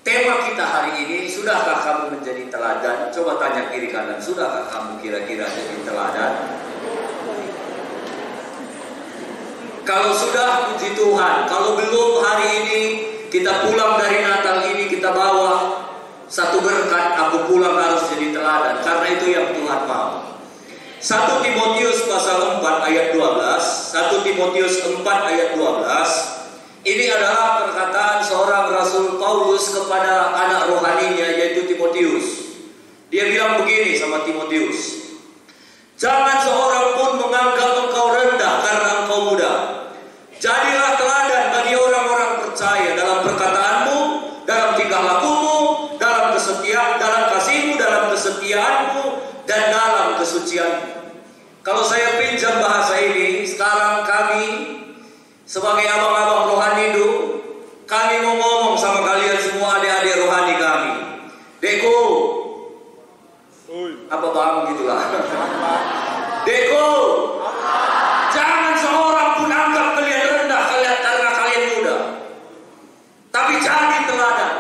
Tema kita hari ini, sudahkah kamu menjadi teladan? Coba tanya kiri kanan, sudahkah kamu kira-kira jadi teladan? Kalau sudah, puji Tuhan. Kalau belum, hari ini kita pulang dari Natal ini, kita bawa satu berkat, aku pulang harus jadi teladan. Karena itu yang Tuhan mau. 1 Timotius pasal 4 ayat 12. 1 Timotius 4 ayat 12. Ini adalah perkataan seorang Rasul Paulus kepada anak rohaninya, yaitu Timotius. Dia bilang begini sama Timotius, jangan seorang pun menganggap engkau rendah karena engkau muda. Jadilah teladan bagi orang-orang percaya dalam perkataanmu, dalam tingkah lakumu, dalam kesetiaan, dalam kasihmu, dalam kesetiaanmu, dan dalam kesucianmu. Kalau saya pinjam bahasa ini, sekarang kami sebagai abang-abang rohani itu, kami mau ngomong sama kalian semua adik-adik rohani kami. Deko, apa bang gitulah. Deko, jangan seorang pun anggap kalian rendah karena kalian muda. Tapi jadi teladan.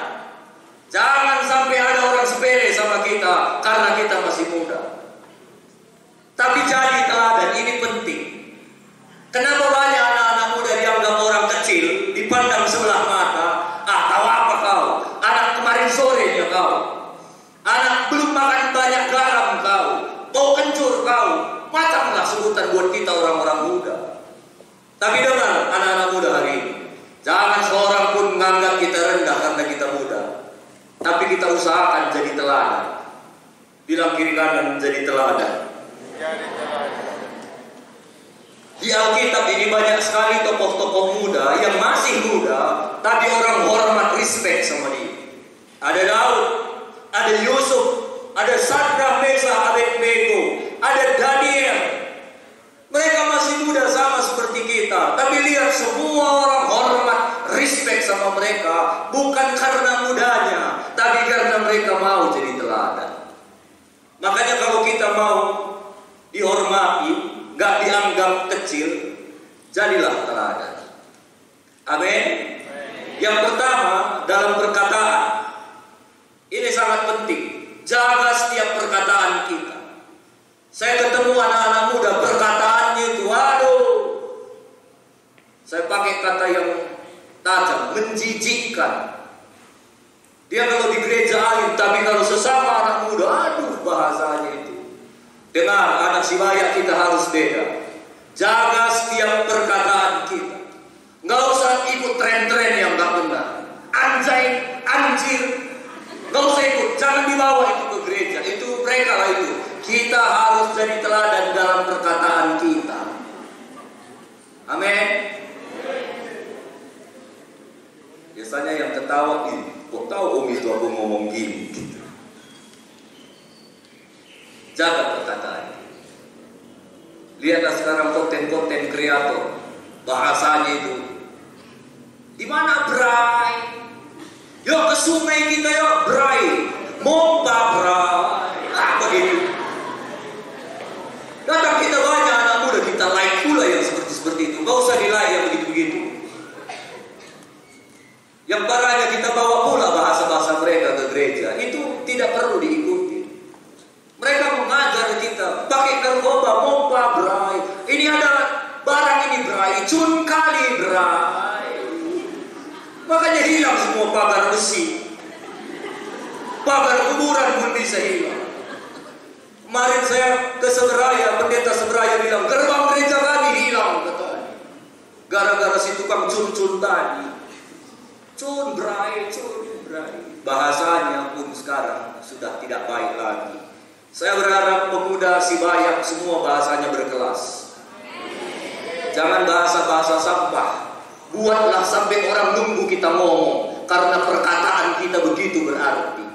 Jangan sampai ada orang sepele sama kita karena kita masih muda. Tapi jadi teladan, ini penting. Kenapa banyak anak-anak muda dianggap orang kecil, dipandang sebelah mata? Ah, tahu apa kau? Anak kemarin sorenya kau. Anak belum makan banyak garam kau. Bau kencur kau. Macamlah sebutan buat kita orang-orang muda. Tapi dengar anak-anak muda hari ini, jangan seorang pun menganggap kita rendah karena kita muda. Tapi kita usahakan jadi teladan. Bilang kiri kanan, jadi teladan. Di Alkitab ini banyak sekali tokoh-tokoh muda yang masih muda, tapi orang hormat, respect sama dia. Ada Daud, ada Yusuf, ada Shadrach, Meshach, Abednego, ada Daniel. Mereka masih muda sama seperti kita, tapi lihat semua orang hormat, respect sama mereka, bukan karena mudanya, tapi karena mereka mau jadi teladan. Makanya kalau kita mau dihormati, gak dianggap kecil, jadilah teladan. Amin. Yang pertama, dalam perkataan, ini sangat penting. Jaga setiap perkataan kita. Saya ketemu anak-anak muda, perkataannya itu, waduh, saya pakai kata yang tajam, menjijikkan. Dia kalau di gereja alim, tapi kalau sesama anak muda, aduh, bahasanya itu. Dengar, anak Sibaya kita harus beda. Jaga setiap perkataan kita. Nggak usah ikut tren-tren yang nggak benar. Anjay, anjir, nggak usah ikut. Jangan dibawa itu ke gereja. Itu mereka lah itu. Kita harus jadi teladan dalam perkataan kita. Amin. Biasanya yang ketawa ini, kok tahu om itu aku ngomong gini gitu. Jaga perkataan. Lihatlah sekarang konten-konten kreator, bahasanya itu. Di mana Bray? Yuk ke sungai kita yuk Bray. Mompa Bray. Apa gitu? Kadang kita banyak anak muda kita like pula yang seperti itu. Gak usah di-like yang begitu-begitu. Yang parahnya kita bawa pula bahasa-bahasa mereka ke gereja. Itu tidak perlu diikuti. Mereka mengajar kita pakai narkoba, mompa Bray. Ini ada barang ini Bray, cun kali Bray. Makanya hilang semua pagar besi. Pagar kuburan pun bisa hilang. Kemarin saya ke Seberaya, pendeta Seberaya bilang gerbang gereja kami hilang katanya. Gara-gara si tukang cun-cun tadi. Cun Bray, cun Bray. Bahasanya pun sekarang sudah tidak baik lagi. Saya berharap pemuda Sibaya semua bahasanya berkelas. Jangan bahasa-bahasa sampah. Buatlah sampai orang nunggu kita ngomong, karena perkataan kita begitu berarti.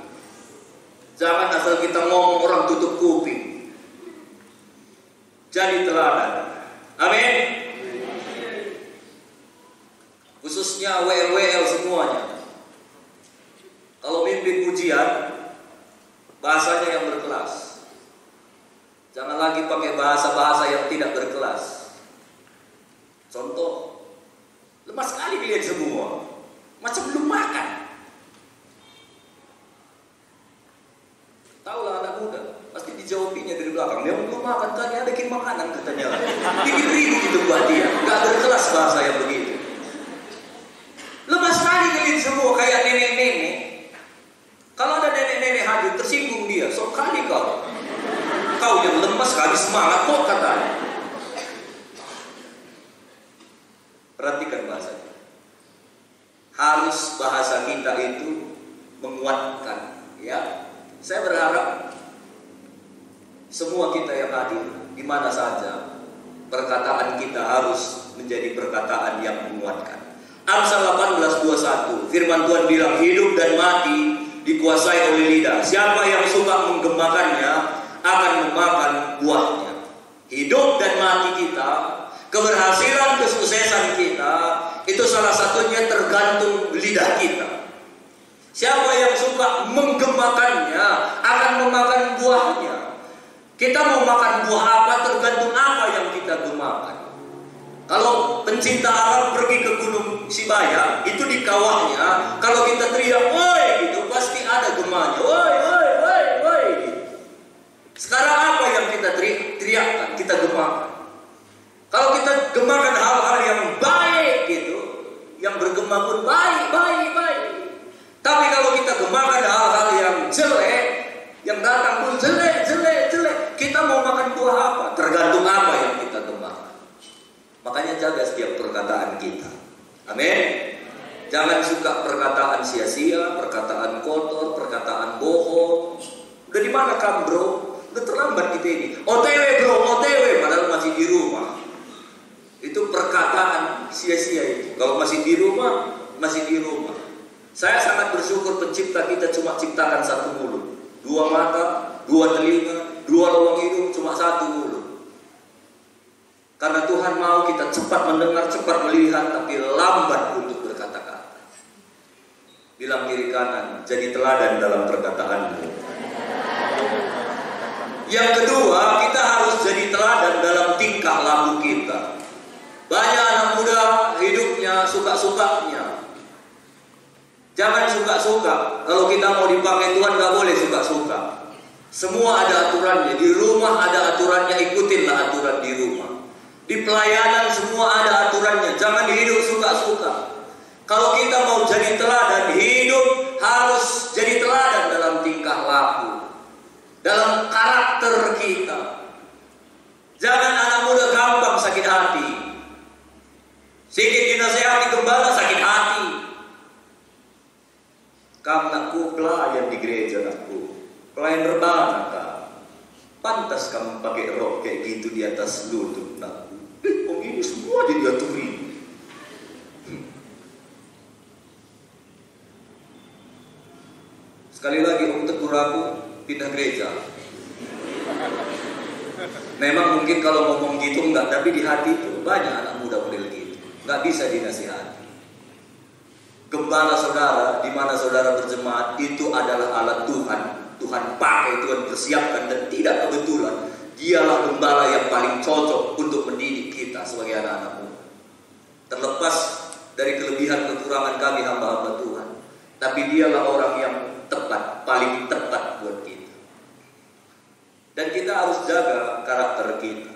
Jangan asal kita ngomong orang tutup kuping. Jadi teladan. Amin. Khususnya WL semuanya. Kalau mimpin pujian, bahasanya yang berkelas. Jangan lagi pakai bahasa-bahasa yang tidak berkelas. Contoh, lemas sekali kalian semua, macam belum makan. dijawabinnya dari belakang. Dia mau makan tadi ada bikin makanan katanya. Bikin ribut itu buat dia. Gak berkelas bahasa yang begitu. Lepas tadi kalian semua kayak nenek-nenek. Kalau ada nenek-nenek hadir tersinggung dia. Sok kali kau. Kau yang lemas habis semangat kok katanya. Perhatikan bahasanya. Harus bahasa kita itu menguatkan, ya. Saya berharap semua kita yang hadir di mana saja perkataan kita harus menjadi perkataan yang menguatkan. Amsal 18:21 firman Tuhan bilang hidup dan mati dikuasai oleh lidah. Siapa yang suka menggemakannya akan memakan buahnya. Hidup dan mati kita, keberhasilan kesuksesan kita itu salah satunya tergantung lidah kita. Siapa yang suka menggemakannya akan memakan buahnya. Kita mau makan buah apa tergantung apa yang kita gemakan. Kalau pencinta alam pergi ke Gunung Sibaya, itu di kawahnya, kalau kita teriak, woi, gitu, pasti ada gemanya, woi, woi, woi, woi. Sekarang apa yang kita teriakkan, kita gemakan. Kalau kita gemakan hal-hal yang baik, gitu, yang bergema pun baik, baik, baik. Tapi kalau kita gemakan hal-hal yang jelek, yang datang pun jelek, jelek, jelek, kita mau makan buah apa? Tergantung apa yang kita gemakan. Makanya jaga setiap perkataan kita. Amin. Jangan suka perkataan sia-sia, perkataan kotor, perkataan bohong. Udah di mana kamu bro? Udah terlambat kita ini. OTW bro, OTW padahal masih di rumah. Itu perkataan sia-sia itu. Kalau masih di rumah, masih di rumah. Saya sangat bersyukur pencipta kita cuma ciptakan satu mulut, 2 mata, 2 telinga, 2 lubang hidung, cuma 1 mulut. Karena Tuhan mau kita cepat mendengar, cepat melihat, tapi lambat untuk berkata-kata. Bilang kiri kanan, jadi teladan dalam perkataanmu. Yang kedua, kita harus jadi teladan dalam tingkah laku kita. Banyak anak muda hidupnya suka-sukanya. Jangan suka-suka. Kalau kita mau dipakai Tuhan gak boleh suka-suka. Semua ada aturannya. Di rumah ada aturannya, ikutinlah aturan di rumah. Di pelayanan semua ada aturannya. Jangan hidup suka-suka. Kalau kita mau jadi teladan, hidup harus jadi teladan dalam tingkah laku, dalam karakter kita. Jangan anak muda gampang sakit hati. Sedikit dinasehati gembala sakit hati. Kamu nakku pelayan di gereja nakku, pelayan rebana kak. Pantas kamu pakai rok kayak gitu di atas lutut nakku. Ini semua jadi aturin. Sekali lagi om tegur aku pindah gereja. Memang mungkin kalau ngomong gitu enggak, tapi di hati itu banyak anak muda model gitu. Enggak bisa dinasihati. Gembala saudara, di mana saudara berjemaat itu adalah alat Tuhan. Tuhan pakai, Tuhan persiapkan, dan tidak kebetulan. Dialah gembala yang paling cocok untuk mendidik kita sebagai anak-anak muda. Terlepas dari kelebihan kekurangan kami hamba-hamba Tuhan, tapi dialah orang yang tepat, paling tepat buat kita. Dan kita harus jaga karakter kita.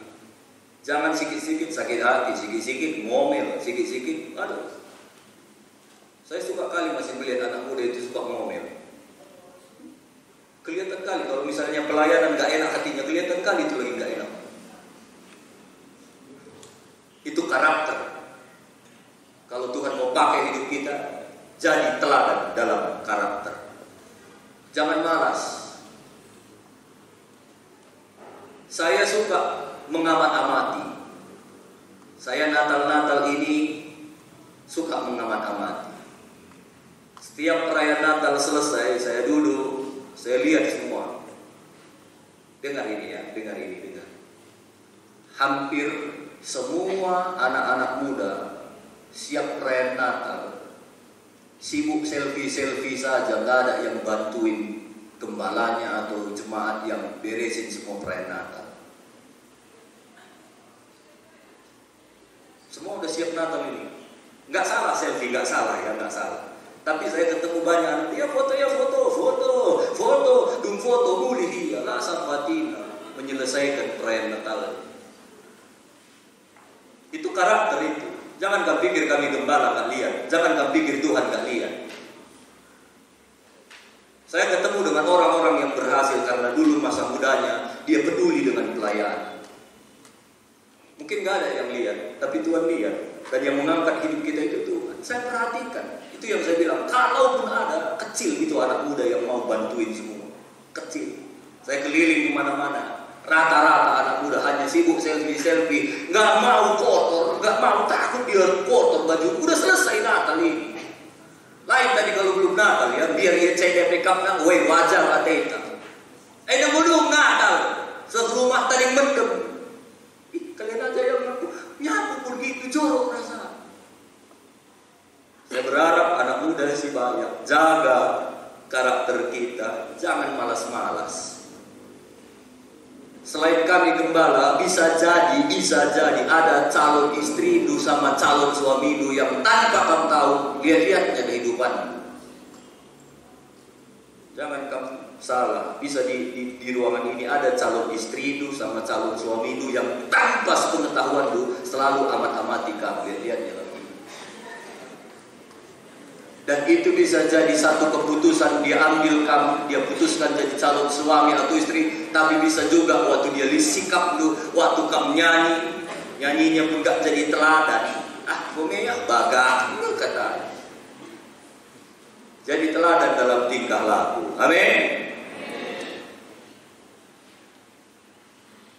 Jangan sikit-sikit sakit hati, sikit-sikit ngomel, sikit-sikit aduh. Saya suka kali masih melihat anak muda itu suka ngomel. Kelihatan kali kalau misalnya pelayanan gak enak hatinya, kelihatan kali itu lagi gak enak. Itu karakter. Kalau Tuhan mau pakai hidup kita, jadi teladan dalam karakter. Jangan malas. Saya suka mengamat-amati. Saya Natal-Natal ini suka mengamat-amati. Setiap perayaan Natal selesai, saya duduk, saya lihat semua. Dengar ini ya, dengar ini, dengar. Hampir semua anak-anak muda siap perayaan Natal, sibuk selfie-selfie saja, nggak ada yang bantuin gembalanya atau jemaat yang beresin semua perayaan Natal. Semua udah siap Natal ini. Nggak salah selfie, nggak salah ya, nggak salah. Tapi saya ketemu banyak anak, ya foto, dung foto, muli dia, lah sampatina. menyelesaikan perayaan Natal. Itu karakter itu. Jangan kau pikir kami gembala gak lihat. Jangan kau pikir Tuhan gak lihat. Saya ketemu dengan orang-orang yang berhasil karena dulu masa mudanya dia peduli dengan pelayanan. Mungkin gak ada yang lihat, tapi Tuhan lihat. Dan yang mengangkat hidup kita itu Tuhan. Saya perhatikan. Itu yang saya bilang, kalaupun ada kecil itu anak muda yang mau bantuin semua. Kecil. Saya keliling di mana-mana. Rata-rata anak muda hanya sibuk selfie, nggak mau kotor, nggak mau, takut dia kotor baju. Udah selesai Natal ini. Lain tadi kalau belum Natal ya, biar ia CDP kapnya, woi wajar ateta. Dah belum Natal, serumah tadi mendem. Kalian aja yang nyapu begitu jorok rasa. Saya berharap anak muda sih banyak, jaga karakter kita, jangan malas-malas. Selain kami gembala, bisa jadi ada calon istri lu sama calon suami lu yang tanpa kamu tahu, lihat-lihatnya kehidupan. Jangan kamu salah, bisa di ruangan ini ada calon istri lu sama calon suami lu yang tanpa sepengetahuan lu selalu amat-amati kamu, lihat-lihatnya lagi. Dan itu bisa jadi satu keputusan dia ambil kamu, dia putuskan jadi calon suami atau istri. Tapi bisa juga waktu dia sikap lu, waktu kamu nyanyinya pun gak jadi teladan. Komeya bagak, kata. Jadi teladan dalam tingkah laku. Amin.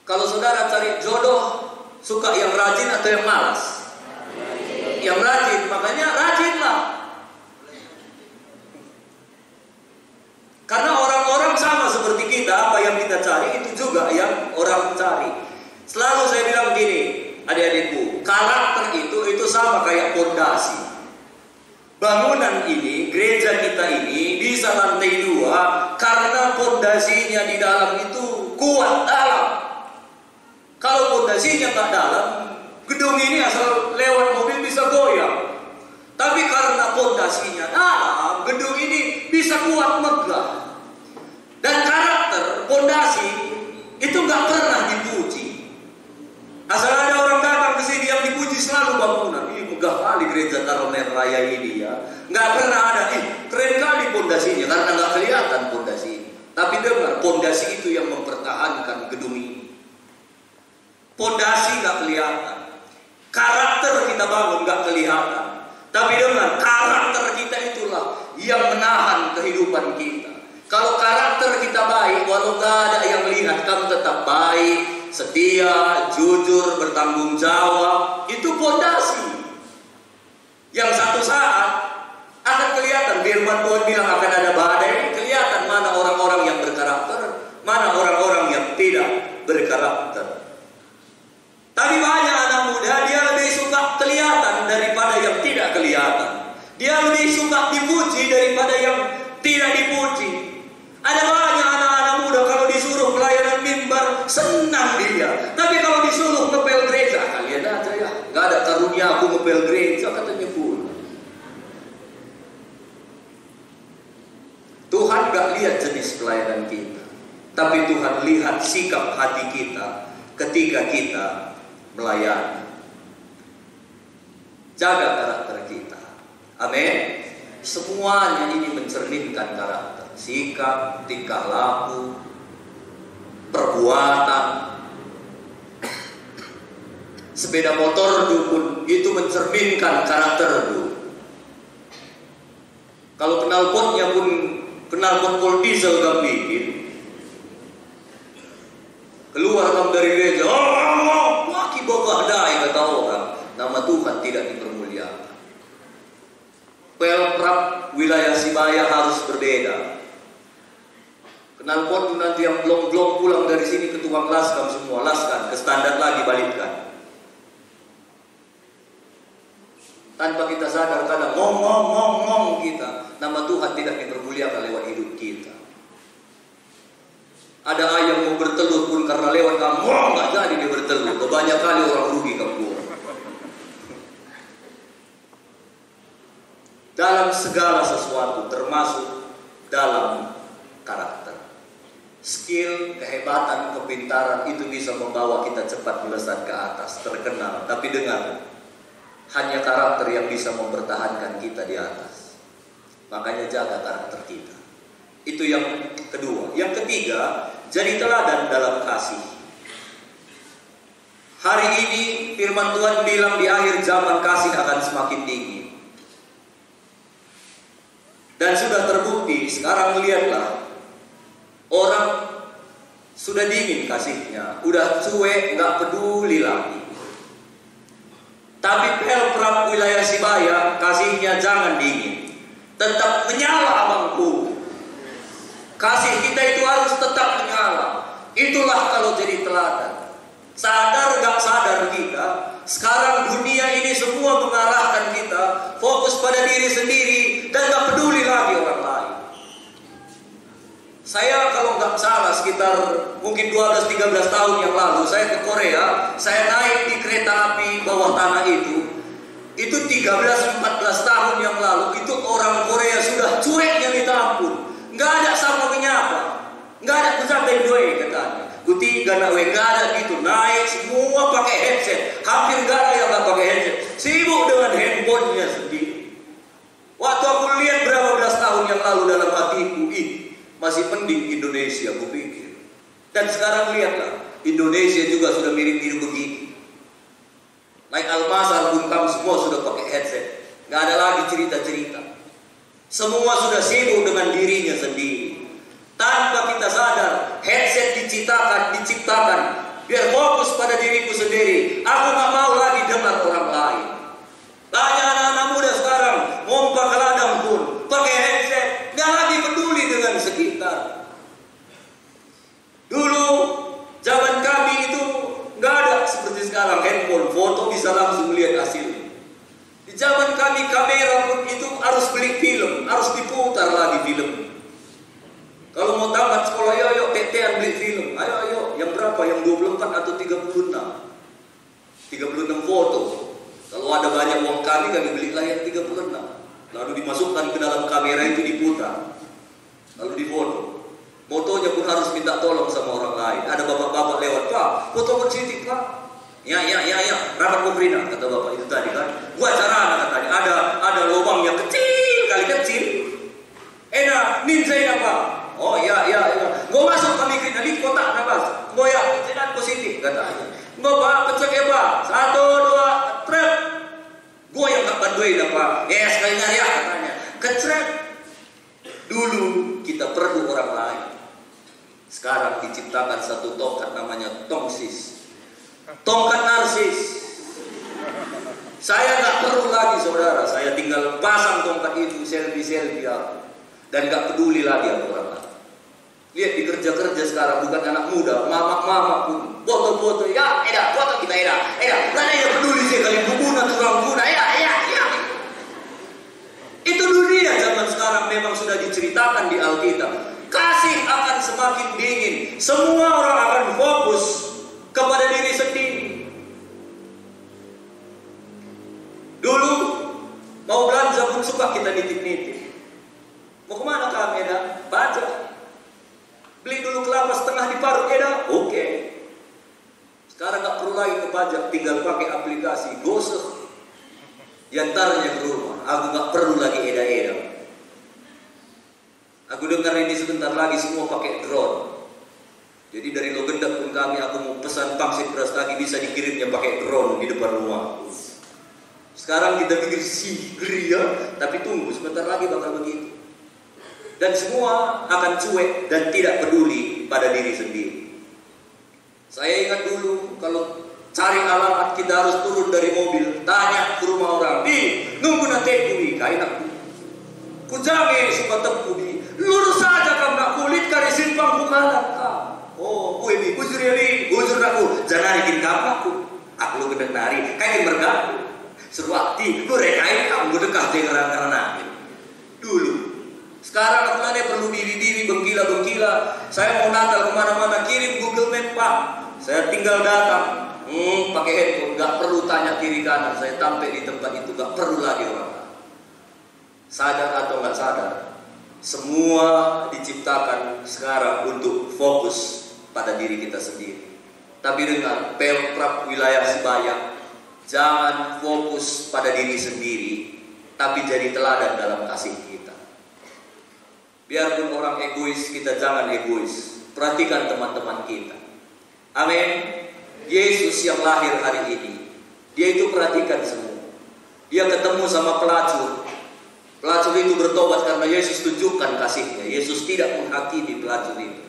Kalau saudara cari jodoh, suka yang rajin atau yang malas? Yang rajin, makanya rajinlah. Karena orang-orang sama seperti kita, apa yang kita cari itu juga yang orang cari. Selalu saya bilang begini, adik-adikku, karakter itu sama kayak pondasi. Bangunan ini, gereja kita ini bisa lantai 2 karena pondasinya di dalam itu kuat dalam. Kalau pondasinya nggak dalam, gedung ini asal lewat mobil bisa goyang. Tapi karena pondasinya dalam, gedung ini bisa kuat megah. Dan karakter pondasi itu nggak pernah dipuji. Asal ada orang datang ke sini yang dipuji selalu bangunan. Ini megah kali gereja Taruman Raya ini ya. Nggak pernah ada, keren kali pondasinya karena nggak kelihatan pondasi. Tapi dengar, pondasi itu yang mempertahankan gedung ini. Pondasi nggak kelihatan, karakter kita bangun nggak kelihatan. Tapi dengar, karakter kita itulah yang menahan kehidupan kita. Kalau karakter kita baik, walau gak ada yang lihat, kamu tetap baik, setia, jujur, bertanggung jawab. Itu pondasi. Yang satu saat akan kelihatan, firman Tuhan bilang akan ada badai, kelihatan mana orang-orang yang berkarakter, mana orang-orang yang tidak berkarakter. Tapi banyak anak muda, dia lebih suka kelihatan daripada yang tidak kelihatan. Dia lebih suka dipuji daripada yang tidak dipuji. Ada banyak anak-anak muda kalau disuruh pelayanan mimbar senang dia. Tapi kalau disuruh ngepel gereja, kalian aja ya, gak ada karunia aku ngepel gereja katanya pun. Tuhan gak lihat jenis pelayanan kita, tapi Tuhan lihat sikap hati kita ketika kita melayani. Jaga karakter kita. Amin. Semuanya ini mencerminkan karakter. Sikap, tingkah laku, perbuatan. Sepeda motor pun itu mencerminkan karakter dulu. Kalau knalpotnya pun knalpot pol diesel gak bikin, keluar kamu dari gereja, waki bogah dai kata orang, nama Tuhan tidak dipermuliakan. Pelprap wilayah Sibaya harus berbeda. Knalpot nanti yang belum pulang dari sini ke tukang laskan semua, laskan, ke standar lagi balikkan. Tanpa kita sadar kadang ngomong kita, nama Tuhan tidak dipermuliakan lewat hidup kita. Ada ayam mau bertelur pun karena lewat kamu, nggak jadi dia bertelur. Banyak kali orang rugi kamu. Dalam segala sesuatu, termasuk dalam karakter. skill, kehebatan, kepintaran itu bisa membawa kita cepat melesat ke atas, terkenal. Tapi dengar, hanya karakter yang bisa mempertahankan kita di atas. Makanya jaga karakter kita. Itu yang kedua. Yang ketiga, jadi teladan dalam kasih. Hari ini firman Tuhan bilang di akhir zaman kasih akan semakin tinggi. Dan sudah terbukti, sekarang lihatlah, orang sudah dingin kasihnya, udah cuek, nggak peduli lagi. Tapi Pemprov wilayah Sibaya kasihnya jangan dingin, tetap menyala abangku. Kasih kita itu harus tetap menyala. Itulah kalau jadi teladan. Sadar nggak sadar kita, sekarang dunia ini semua mengarahkan kita fokus pada diri sendiri dan nggak peduli lagi orang lain. Saya kalau nggak salah sekitar mungkin 12-13 tahun yang lalu saya ke Korea, saya naik di kereta api bawah tanah itu 13-14 tahun yang lalu itu orang Korea sudah cueknya minta ampun, nggak ada sama menyapa, nggak ada kusampai doi katanya. Kutiga nak nggak ada gitu, naik semua pakai headset, hampir nggak ada yang nggak pakai headset, sibuk dengan handphonenya sendiri. Waktu aku lihat berapa belas tahun yang lalu dalam hatiku, masih mending Indonesia, aku pikir. Dan sekarang lihatlah, Indonesia juga sudah mirip-mirip begini. Naik Almasar, Bungkam semua sudah pakai headset, nggak ada lagi cerita-cerita. Semua sudah sibuk dengan dirinya sendiri. Tanpa kita sadar, headset diciptakan biar fokus pada diriku sendiri. Aku nggak mau lagi dengar orang lain. Banyak anak-anak muda sekarang ngompak ke ladang pun pakai headset, nggak lagi peduli dengan sekitar. Dulu zaman kami itu nggak ada seperti sekarang handphone, foto bisa langsung lihat hasilnya. Di zaman kami kamera pun itu harus beli film, harus diputar lagi film. Kalau mau tamat sekolah, ayo tetean beli film. Ayo, yang berapa? Yang 24 atau 36? 36 foto. Kalau ada banyak uang kami beli lah yang 36. Lalu dimasukkan ke dalam kamera itu diputar. Lalu difoto. Motonya pun harus minta tolong sama orang lain. Ada bapak-bapak lewat, Pak, foto positif, Pak. Ya, rapat pemerintah, kata bapak itu tadi kan. Buat cara katanya, ada lubang yang kecil, kali kecil. Ninja Pak. Oh iya. Gue masuk kami kita di kotak nabas. Gue ya, jangan positif katanya. Gue Pak, kecek ya Pak. 1, 2, trep. Gue yang gak bantuin Pak. Ya sekali ya katanya. Kecek. Dulu kita perlu orang lain. Sekarang diciptakan satu tongkat namanya tongsis. Tongkat narsis. Saya gak perlu lagi saudara. Saya tinggal pasang tongkat itu selfie aku. Dan gak peduli lagi sama orang lain. Lihat di kerja-kerja sekarang, bukan anak muda, mama pun foto-foto, foto kita mana yang peduli sih kali guna turang guna, Itu dunia zaman sekarang memang sudah diceritakan di Alkitab. Kasih akan semakin dingin, semua orang akan fokus kepada diri sendiri. Dulu mau belanja pun suka kita nitip-nitip. Mau kemana kami baca. Beli dulu kelapa setengah diparut oke. Sekarang gak perlu lagi ke pajak, tinggal pakai aplikasi gosok. Yantarnya ke rumah. Aku gak perlu lagi eda-eda. Aku dengar ini sebentar lagi semua pakai drone. Jadi dari Logendak pun kami, aku mau pesan pangsit beras lagi bisa dikirimnya pakai drone di depan rumah. Sekarang kita pikir ya, tapi tunggu sebentar lagi bakal begitu. Dan semua akan cuek dan tidak peduli pada diri sendiri. Saya ingat dulu kalau cari alamat kita harus turun dari mobil, tanya ke rumah orang, nunggu nanti kuwi kain aku. Kujame suka tepu lurus saja kamu nak kulit kari simpang bukanan ka. Oh, kuwi bujur aku, jangan ikin kamu aku. Aku lu gedek nari, kayak bergabung. Seruakti, lu rekain kamu dekat dengan karena dulu. Sekarang aku nanya perlu diri bengkila. Saya mau natal kemana-mana kirim Google Map Pak. Saya tinggal datang, pakai handphone, gak perlu tanya kiri kanan. Saya sampai di tempat itu, gak perlu lagi orang. Sadar atau gak sadar, semua diciptakan ciptakan sekarang untuk fokus pada diri kita sendiri. Tapi dengan Pemprov wilayah Sibayak, jangan fokus pada diri sendiri, tapi jadi teladan dalam kasih kita. Biarpun orang egois, kita jangan egois. Perhatikan teman-teman kita. Amin. Yesus yang lahir hari ini, dia itu perhatikan semua. Dia ketemu sama pelacur. Pelacur itu bertobat karena Yesus tunjukkan kasihnya. Yesus tidak menghakimi pelacur itu.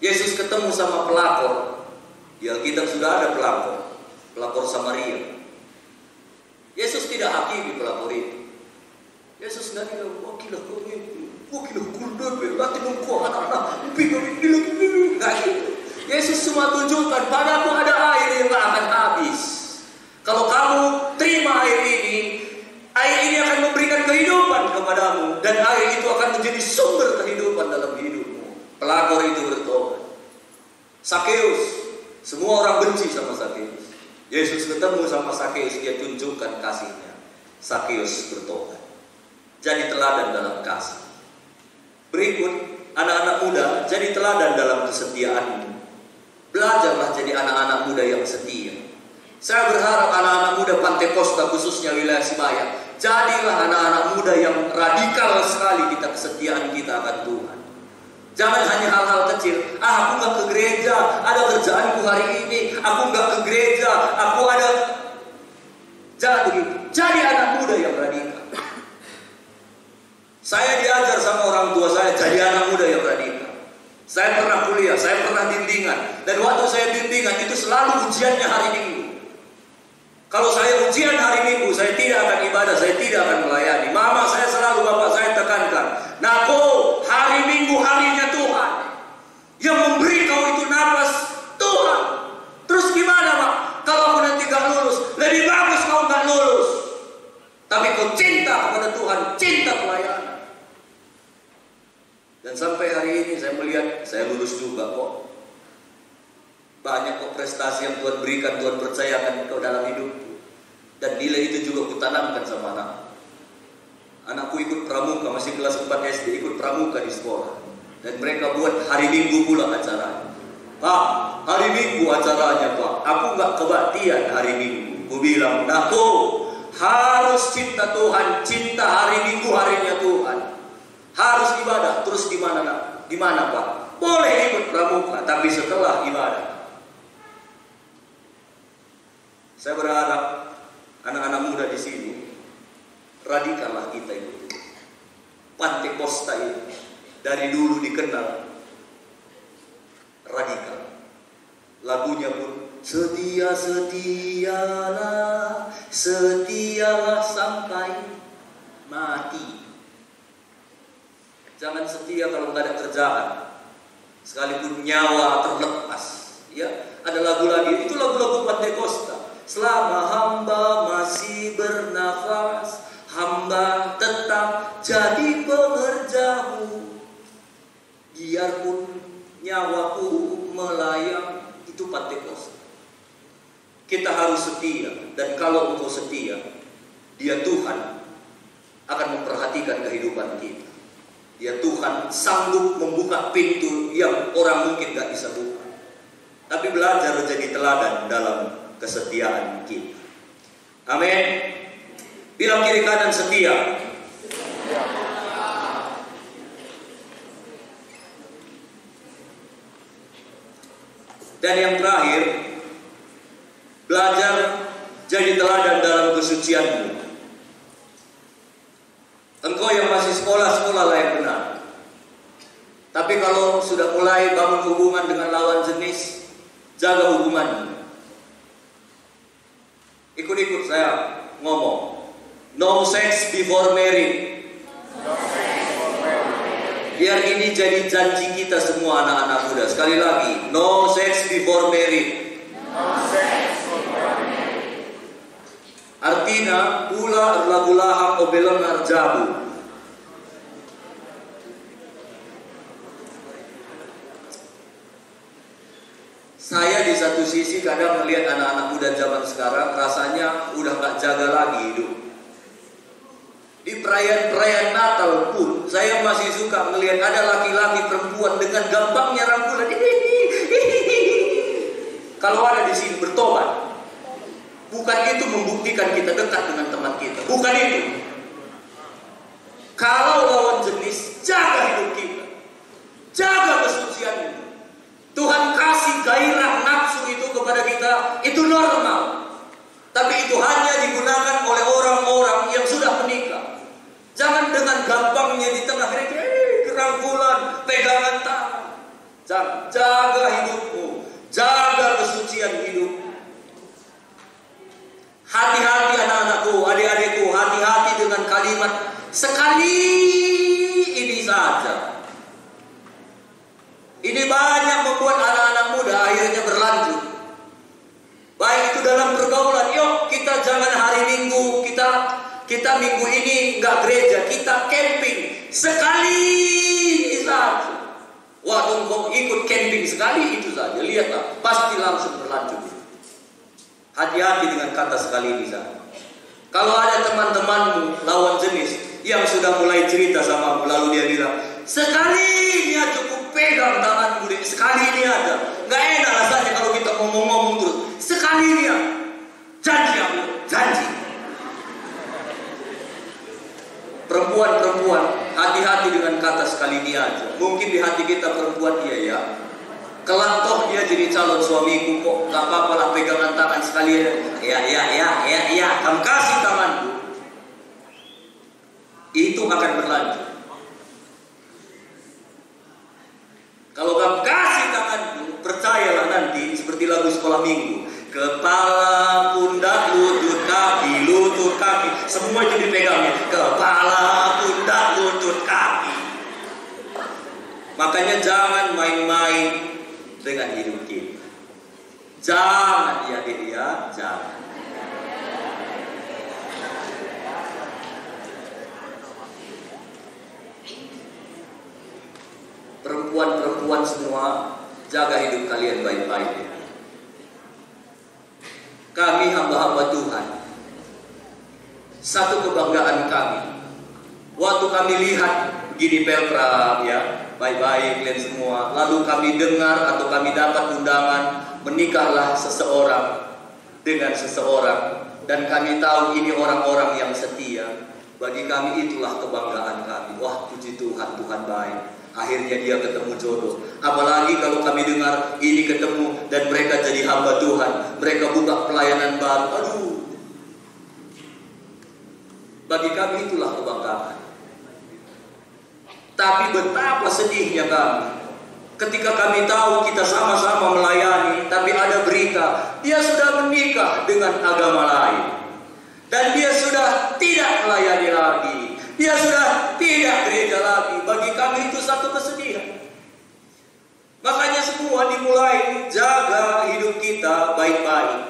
Yesus ketemu sama pelakor. Di Alkitab sudah ada pelakor, pelakor Samaria. Yesus tidak hakimi pelakor itu. Yesus nggak bilang, wah gila kau ini, wah gila kuda, berarti nunggu anak-anak, nggak gitu. Yesus cuma tunjukkan, padaku ada air yang nggak akan habis. Kalau kamu terima air ini akan memberikan kehidupan kepadamu, dan air itu akan menjadi sumber kehidupan dalam hidupmu. Pelakor itu bertobat. Sakeus, semua orang benci sama Sakeus. Yesus ketemu sama Sakeus, dia tunjukkan kasihnya. Sakeus bertobat. Jadi teladan dalam kasih. Berikut, anak-anak muda, jadi teladan dalam kesetiaanmu. Belajarlah jadi anak-anak muda yang setia. Saya berharap anak-anak muda Pantai Kosta, khususnya wilayah Sibayak, jadilah anak-anak muda yang radikal sekali kita kesetiaan kita akan Tuhan. Jangan hanya hal-hal kecil. Aku nggak ke gereja, ada kerjaanku hari ini. Aku nggak ke gereja, aku ada. Jangan begitu. Jadi anak muda yang radikal. Saya diajar sama orang tua saya jadi anak muda yang radikal. Saya pernah kuliah, saya pernah bimbingan, dan waktu saya bimbingan itu selalu ujiannya hari Minggu. Kalau saya ujian hari Minggu, saya tidak akan ibadah, saya tidak akan melayani. Mama saya selalu, bapak saya tekankan, Nako, hari Minggu harinya Tuhan. Yang memberi kau itu nafas Tuhan. Terus gimana Pak? Kalau aku nanti gak lulus, lebih bagus kau gak lulus. Tapi kau cinta kepada Tuhan, cinta pelayanan. Dan sampai hari ini saya melihat, saya lulus juga kok. Banyak kok prestasi yang Tuhan berikan, Tuhan percayakan kau dalam hidupku. Dan nilai itu juga kutanamkan sama anak. Anakku ikut pramuka, masih kelas 4 SD, ikut pramuka di sekolah. Dan mereka buat hari Minggu pula acaranya. Pak, hari Minggu acaranya Pak. Aku gak kebaktian hari Minggu. Ku bilang, Nako, harus cinta Tuhan, cinta hari Minggu harinya Tuhan. Harus ibadah. Terus gimana nak? Gimana Pak? Boleh ikut pramuka, tapi setelah ibadah. Saya berharap anak-anak muda di sini radikallah kita itu. Pantai Kosta ini dari dulu dikenal radikal. Lagunya pun setialah sampai mati. Jangan setia kalau nggak ada kerjaan, sekalipun nyawa terlepas. Ya, ada lagu lagi, itu lagu-lagu Pantai Kosta. Selama hamba masih bernafas, hamba tetap jadi pengerjamu. Biarpun nyawaku melayang, itu Pantai Kosta. Kita harus setia, dan kalau engkau setia, Dia Tuhan akan memperhatikan kehidupan kita. Dia Tuhan sanggup membuka pintu yang orang mungkin gak bisa buka. Tapi belajar jadi teladan dalam kesetiaan kita. Amin. Bilang kiri kanan setia. Dan yang terakhir, belajar jadi teladan dalam kesucianmu. Engkau yang masih sekolah-sekolahlah yang benar. Tapi kalau sudah mulai bangun hubungan dengan lawan jenis, jaga hubunganmu. Ikut-ikut saya ngomong. No sex before married. Biar ini jadi janji kita semua anak-anak muda. Sekali lagi, no sex before married. Artinya pula lagu-lahang obelon arjabu. Saya di satu sisi kadang melihat anak-anak muda zaman sekarang rasanya udah gak jaga lagi hidup. Di perayaan-perayaan Natal pun Saya masih suka melihat ada laki-laki perempuan dengan gampangnya rangkulan. Kalau ada di sini bertobat. Bukan itu membuktikan kita dekat dengan teman kita. Bukan itu. Kalau lawan jenis, jaga hidup kita. Jaga kesucian itu. Tuhan kasih gairah nafsu itu kepada kita. Itu normal. Tapi itu hanya digunakan oleh orang-orang yang sudah menikah. Jangan dengan gampangnya di tengah mereka kerangkulan, pegangan tangan. Jangan. Jaga hidupmu. Jaga kesucian hidup. Hati-hati anak-anakku, adik-adikku, hati-hati dengan kalimat sekali ini saja. Ini banyak membuat anak-anak muda akhirnya berlanjut. Baik itu dalam pergaulan, yuk kita jangan hari Minggu, kita minggu ini nggak gereja, kita camping sekali ini saja. Waktu kau ikut camping sekali itu saja, lihatlah, pasti langsung berlanjut. Hati-hati dengan kata sekali ini saja. Kalau ada teman-temanmu lawan jenis yang sudah mulai cerita sama lalu dia bilang, sekali ini aja cukup pegang tanganmu, sekali ini aja. Gak enak rasanya kalau kita ngomong-ngomong terus. Sekali ini ya, janji aku, janji. Perempuan-perempuan, hati-hati dengan kata sekali ini aja. Mungkin di hati kita perempuan iya ya. Kelak toh dia jadi calon suamiku kok, gak apa-apa lah pegangan tangan sekalian. Ya, kamu kasih tanganku. Itu akan berlanjut. Kalau kamu kasih tanganku, percayalah nanti seperti lagu sekolah minggu. Kepala, pundak, lutut kaki, semua itu dipegangnya. Kepala, pundak, lutut kaki. Makanya jangan main-main dengan hidup kita. Jangan ya dia, jangan. Perempuan-perempuan semua, jaga hidup kalian baik-baik. Kami hamba-hamba Tuhan, satu kebanggaan kami. Waktu kami lihat gini Pelpra ya, baik-baik kalian semua. Lalu kami dengar atau kami dapat undangan menikahlah seseorang dengan seseorang, dan kami tahu ini orang-orang yang setia. Bagi kami itulah kebanggaan kami. Wah, puji Tuhan, Tuhan baik. Akhirnya dia ketemu jodoh. Apalagi kalau kami dengar ini ketemu dan mereka jadi hamba Tuhan, mereka buka pelayanan baru. Aduh, bagi kami itulah kebanggaan. Tapi betapa sedihnya kami ketika kami tahu kita sama-sama melayani, tapi ada berita dia sudah menikah dengan agama lain, dan dia sudah tidak melayani lagi, dia sudah tidak gereja lagi. Bagi kami itu satu kesedihan. Makanya semua dimulai, jaga hidup kita baik-baik.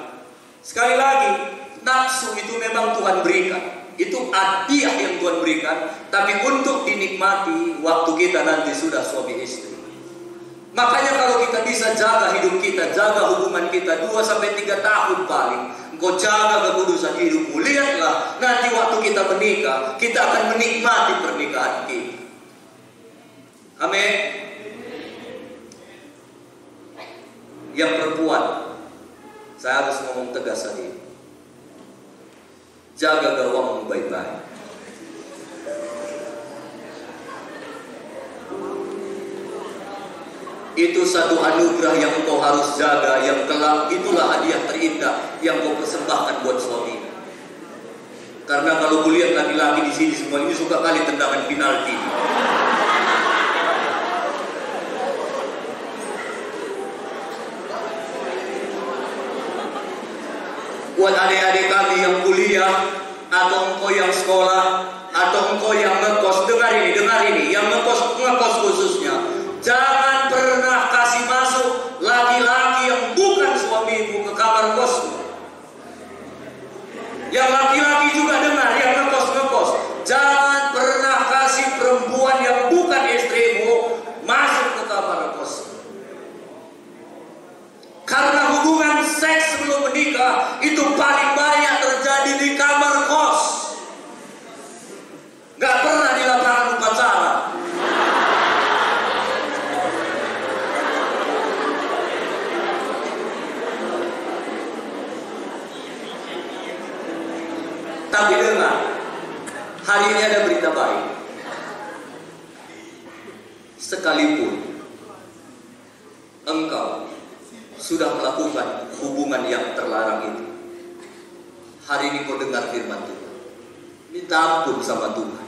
Sekali lagi, nafsu itu memang Tuhan berikan. Itu hadiah yang Tuhan berikan, tapi untuk dinikmati waktu kita nanti sudah suami istri. Makanya kalau kita bisa jaga hidup kita, jaga hubungan kita 2-3 tahun paling, engkau jaga kekudusan hidupmu, lihatlah nanti waktu kita menikah, kita akan menikmati pernikahan kita. Amin. Yang perempuan, saya harus ngomong tegas hari ini. Jaga gawangmu baik-baik. Itu satu anugerah yang engkau harus jaga, yang kelak itulah hadiah terindah yang kau persembahkan buat suami. Karena kalau kulihat laki-laki di sini semua ini suka kali tendangan penalti. Buat adik-adik kami yang kuliah, atau engkau yang sekolah, atau engkau yang ngekos, dengar ini, yang ngekos khususnya, jangan pernah kasih masuk laki-laki yang bukan suamimu ke kamar kosmu. Yang laki-laki juga dengar, yang ngekos, jangan pernah kasih perempuan yang bukan istrimu masuk ke kamar kosmu. Karena hubungan seks sebelum menikah itu paling banyak terjadi di kamar kos. Gak pernah di lapangan upacara. Hari ini ada berita baik. Sekalipun engkau sudah melakukan hubungan yang terlarang itu, hari ini kau dengar firman Tuhan. Minta ampun sama Tuhan.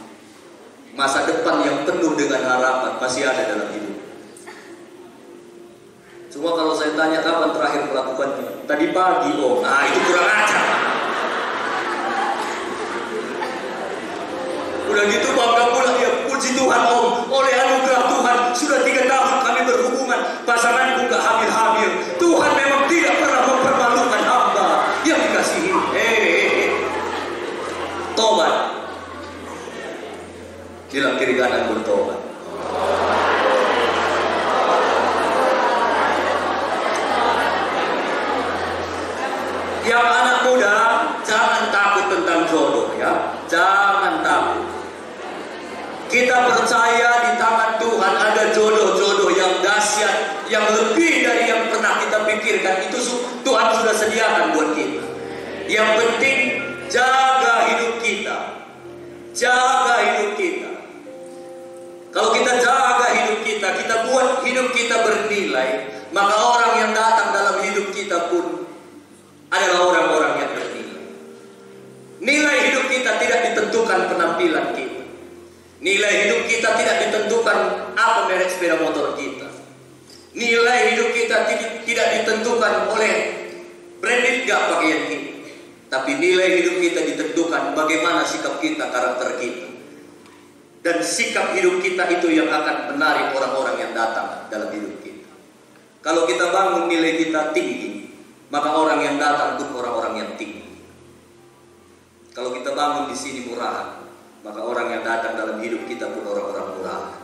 Masa depan yang penuh dengan harapan masih ada dalam hidup. Cuma kalau saya tanya kapan terakhir melakukannya, tadi pagi, oh, nah itu kurang ajar. Udah gitu bangga pula, ya puji Tuhan om, oleh anugerah Tuhan sudah 3 tahun kami berhubungan, pasanganku gak hamil-hamil. Tuhan memang tidak pernah mempermalukan hamba yang dikasihi. Tobat. Bilang kiri kanan bertobat. Yang anak muda, jangan takut tentang jodoh ya. Jangan takut. Kita percaya di tangan Tuhan ada jodoh-jodoh yang dahsyat, yang lebih dari yang pernah kita pikirkan. Itu Tuhan sudah sediakan buat kita. Yang penting jaga hidup kita. Jaga hidup kita. Kalau kita jaga hidup kita, kita buat hidup kita bernilai, maka orang yang datang dalam hidup kita pun adalah orang-orang yang bernilai. Nilai hidup kita tidak ditentukan penampilan kita. Nilai hidup kita tidak ditentukan apa merek sepeda motor kita. Nilai hidup kita tidak ditentukan oleh branded gak pakaian kita. Tapi nilai hidup kita ditentukan bagaimana sikap kita, karakter kita. Dan sikap hidup kita itu yang akan menarik orang-orang yang datang dalam hidup kita. Kalau kita bangun nilai kita tinggi, maka orang yang datang pun orang-orang yang tinggi. Kalau kita bangun di sini murahan, maka orang yang datang dalam hidup kita pun orang-orang murahan.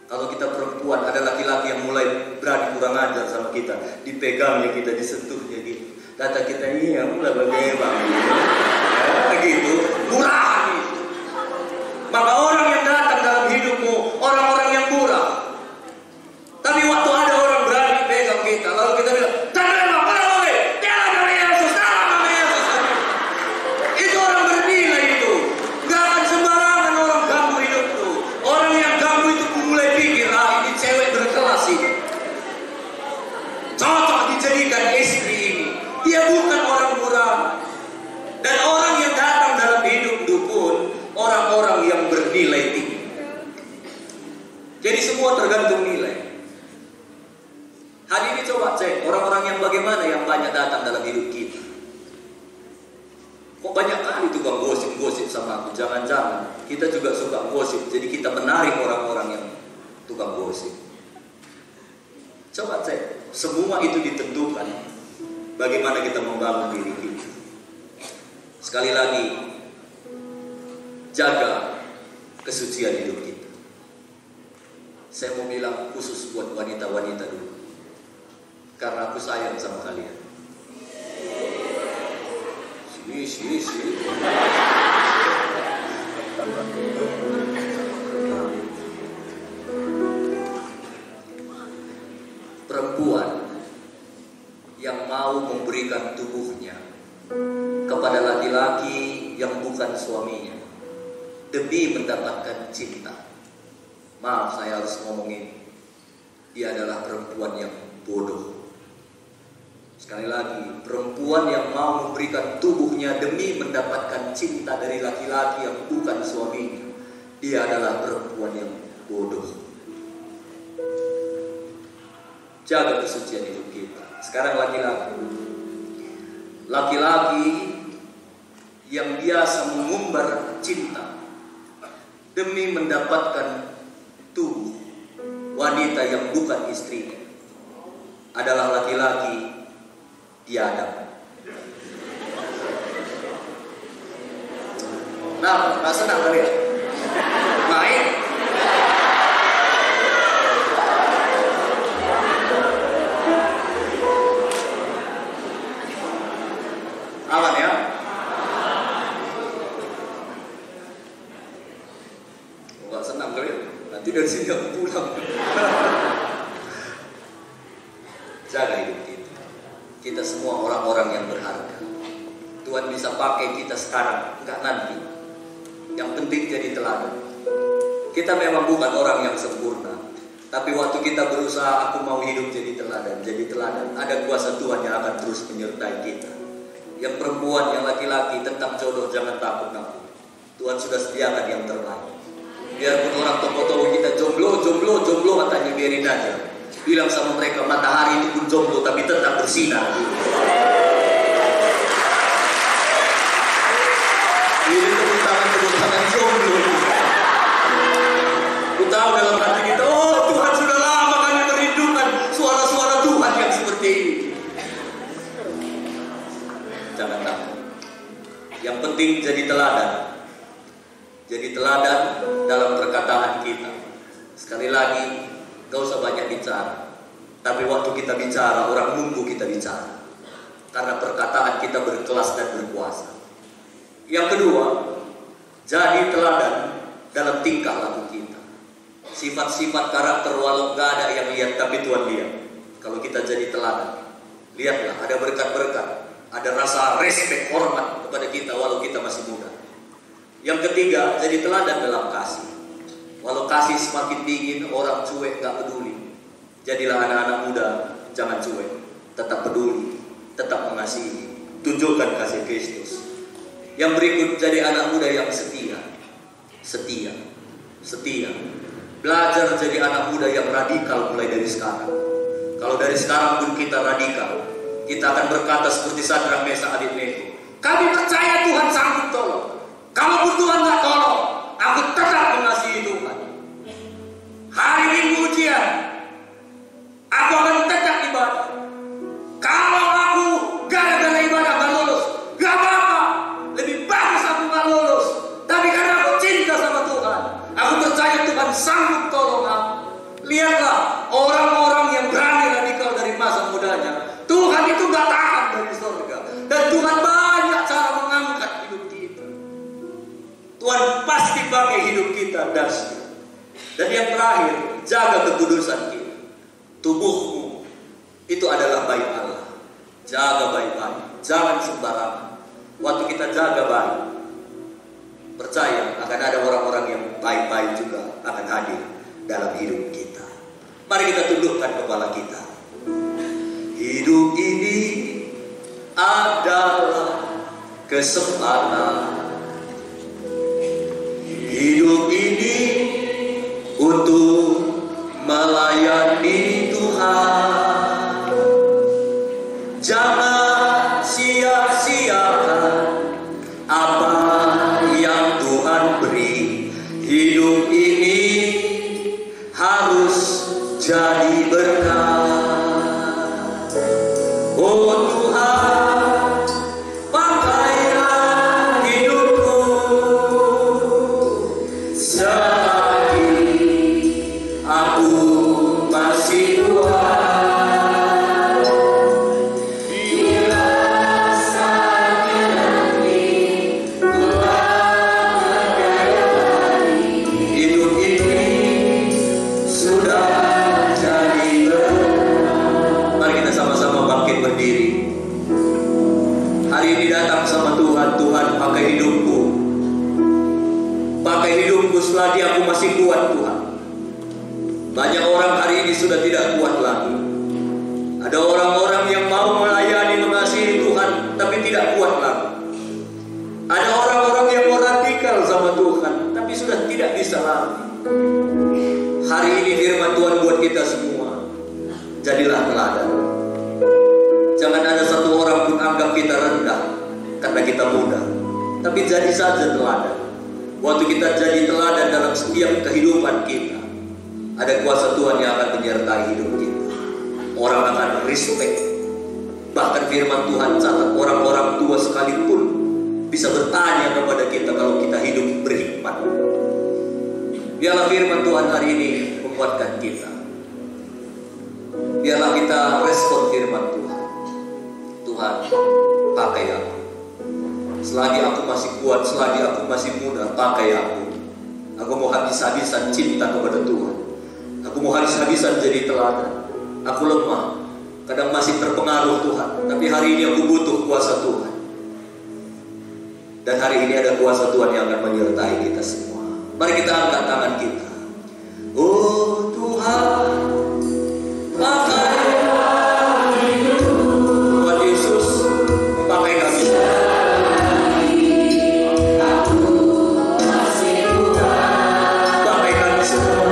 Kalau kita perempuan, ada laki-laki yang mulai berani kurang ajar sama kita, dipegangnya kita, disentuhnya gitu. Kata kita, iya mulai bagaimana gitu, murahan itu. Maka orang yang datang dalam hidupmu, orang-orang yang murah. Tapi waktu ada orang berani pegang kita, lalu kita bilang, itu orang bernilai itu. Gak akan sembarangan orang ganggu hidupmu. Orang yang ganggu itu mulai pikir, ini cewek berkelas ini, cocok dijadikan istri ini. Dia bukan orang murah. Dan orang yang datang dalam hidupmu pun orang-orang yang bernilai tinggi. Jadi semua tergantung nilai. Hari ini coba cek orang-orang yang bagaimana yang banyak datang dalam hidup kita. Kok banyak kali tukang gosip-gosip sama aku. Jangan-jangan kita juga suka gosip, jadi kita menarik orang-orang yang tukang gosip. Coba cek, semua itu ditentukan bagaimana kita membangun diri kita. Sekali lagi, jaga kesucian hidup kita. Saya mau bilang khusus buat wanita-wanita dulu, karena aku sayang sama kalian. Sini. Perempuan yang mau memberikan tubuhnya kepada laki-laki yang bukan suaminya demi mendapatkan cinta. Maaf, saya harus ngomongin, dia adalah perempuan yang bodoh. Sekali lagi, perempuan yang mau memberikan tubuhnya demi mendapatkan cinta dari laki-laki yang bukan suaminya, dia adalah perempuan yang bodoh. Jaga kesucian hidup kita. Sekarang laki-laki yang biasa mengumbar cinta demi mendapatkan tubuh wanita yang bukan istrinya adalah laki-laki biadab. Nah, nggak senang kalian? Main? Aman ya? Nggak senang kalian? Nanti dari sini aku pulang. Jaga hidup kita. Kita semua orang-orang yang berharga. Tuhan bisa pakai kita sekarang, enggak nanti. Yang penting jadi teladan. Kita memang bukan orang yang sempurna, tapi waktu kita berusaha, aku mau hidup jadi teladan, ada kuasa Tuhan yang akan terus menyertai kita. Yang perempuan, yang laki-laki, tentang jodoh jangan takut. Tuhan sudah sediakan yang terbaik. Biarpun orang toko-toko kita jomblo, katanya biarin aja. Bilang sama mereka, matahari itu pun jomblo tapi tetap bersinar. Ini tepuk tangan jomblo. Ku tahu dalam hati kita, oh Tuhan sudah lama kami merindukan suara-suara Tuhan yang seperti ini. Jangan takut. Yang penting jadi teladan. Jadi teladan dalam perkataan kita. Sekali lagi, gak usah banyak bicara. Tapi waktu kita bicara, orang nunggu kita bicara. Karena perkataan kita berkelas dan berkuasa. Yang kedua, jadi teladan dalam tingkah laku kita. Sifat-sifat karakter walau gak ada yang lihat, tapi Tuhan lihat. Kalau kita jadi teladan, lihatlah ada berkat-berkat, ada rasa respect, hormat kepada kita walau kita masih muda. Yang ketiga, jadi teladan dalam kasih. Walau kasih semakin dingin, orang cuek gak peduli. Jadilah anak-anak muda, jangan cuek, tetap peduli, tetap mengasihi, tunjukkan kasih Kristus. Yang berikut, jadi anak muda yang setia. Belajar jadi anak muda yang radikal mulai dari sekarang. Kalau dari sekarang pun kita radikal, kita akan berkata seperti Sadrak, Mesak, Abednego, kami percaya Tuhan sanggup tolong. Kalaupun Tuhan gak tolong, aku tetap mengasihi Tuhan. Hari Minggu ujian, aku akan tetap ibadah. Kalau aku gara-gara ibadah gak lulus, gak apa-apa. Lebih bagus aku gak lulus. Tapi karena aku cinta sama Tuhan, aku percaya Tuhan sanggup tolong aku. Lihatlah orang-orang yang berani radikal dari masa mudanya. Tuhan itu gak tahan dari surga. Dan Tuhan banyak cara mengangkat hidup kita. Tuhan pasti pakai hidup kita dahsyat. Dan yang terakhir, jaga kekudusan kita. Tubuhmu itu adalah bait Allah. Jaga baik-baik, jangan sembarangan. Waktu kita jaga baik, percaya akan ada orang-orang yang baik-baik juga akan hadir dalam hidup kita. Mari kita tundukkan kepala kita. Hidup ini adalah kesempatan. Hidup ini untuk melayani Tuhan. Jangan sia-siakan apa yang Tuhan beri. Hidup ini harus jadi berkat. Oh Tuhan, pakailah hidupku selagi aku masih kuat. Selagi aku masih kuat Tuhan. Banyak orang hari ini sudah tidak kuat lagi. Ada orang-orang yang mau melayani, mengasihi Tuhan, tapi tidak kuat lagi. Ada orang-orang yang mau radikal sama Tuhan, tapi sudah tidak bisa lagi. Hari ini firman Tuhan buat kita semua, jadilah teladan. Jangan ada satu orang pun anggap kita rendah karena kita muda, tapi jadi saja teladan. Waktu kita jadi teladan dalam setiap kehidupan kita, ada kuasa Tuhan yang akan menyertai hidup kita. Orang akan respect. Bahkan firman Tuhan catat, orang-orang tua sekalipun bisa bertanya kepada kita kalau kita hidup berhikmat. Biarlah firman Tuhan hari ini menguatkan kita. Biarlah kita respon firman Tuhan. Tuhan, pakai aku. Selagi aku masih kuat, selagi aku masih muda, pakai aku. Aku mau habis-habisan cinta kepada Tuhan. Aku mau habis-habisan jadi teladan. Aku lemah, kadang masih terpengaruh Tuhan, tapi hari ini aku butuh kuasa Tuhan. Dan hari ini ada kuasa Tuhan yang akan menyertai kita semua. Mari kita angkat tangan kita. Oh Tuhan, pakailah Tuhan Yesus, pakai kami. Pakai kami semua.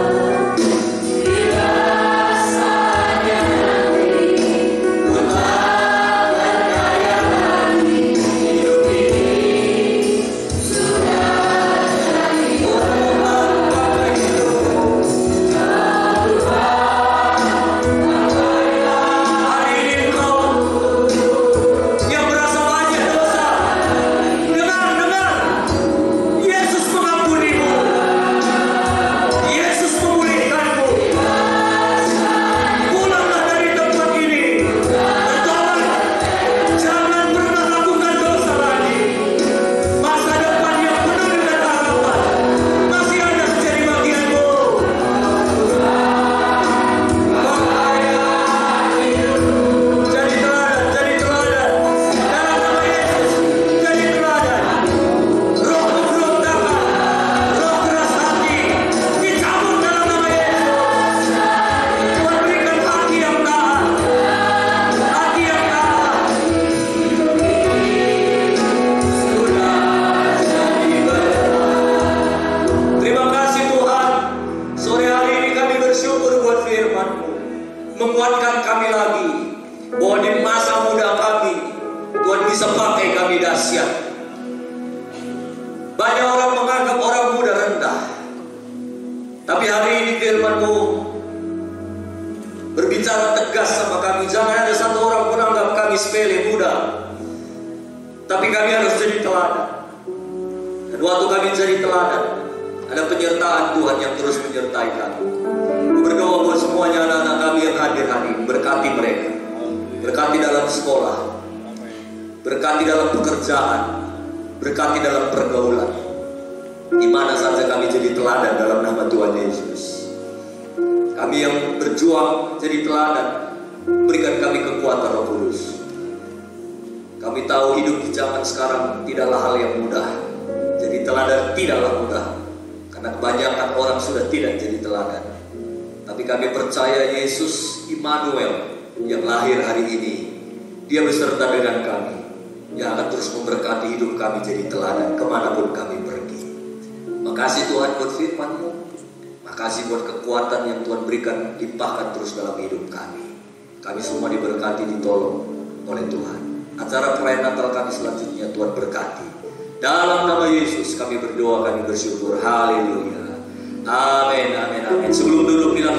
Menguatkan kami lagi bahwa di masa muda kami Tuhan bisa pakai kami dahsyat. Banyak orang menganggap orang muda rendah, tapi hari ini firman-Mu berbicara tegas sama kami. Jangan ada satu orang pun anggap kami sepele muda, tapi kami harus jadi teladan. Dan waktu kami jadi teladan, ada penyertaan Tuhan yang terus menyertai kami. Berdoa buat semuanya anak-anak kami yang hadir hari ini. Berkati mereka, berkati dalam sekolah, berkati dalam pekerjaan, berkati dalam pergaulan. Di mana saja kami jadi teladan dalam nama Tuhan Yesus. Kami yang berjuang jadi teladan, berikan kami kekuatan Roh Kudus. Kami tahu hidup di zaman sekarang tidaklah hal yang mudah. Jadi teladan tidaklah mudah, karena kebanyakan orang sudah tidak jadi teladan. Tapi kami percaya Yesus Immanuel yang lahir hari ini, Dia beserta dengan kami, yang akan terus memberkati hidup kami jadi teladan kemanapun kami pergi. Makasih Tuhan buat firman-Mu. Makasih buat kekuatan yang Tuhan berikan, limpahkan terus dalam hidup kami. Kami semua diberkati, ditolong oleh Tuhan. Acara perayaan Natal kami selanjutnya Tuhan berkati. Dalam nama Yesus kami berdoa, kami bersyukur. Haleluya. Amin, amin, amin. Sebelum duduk, bila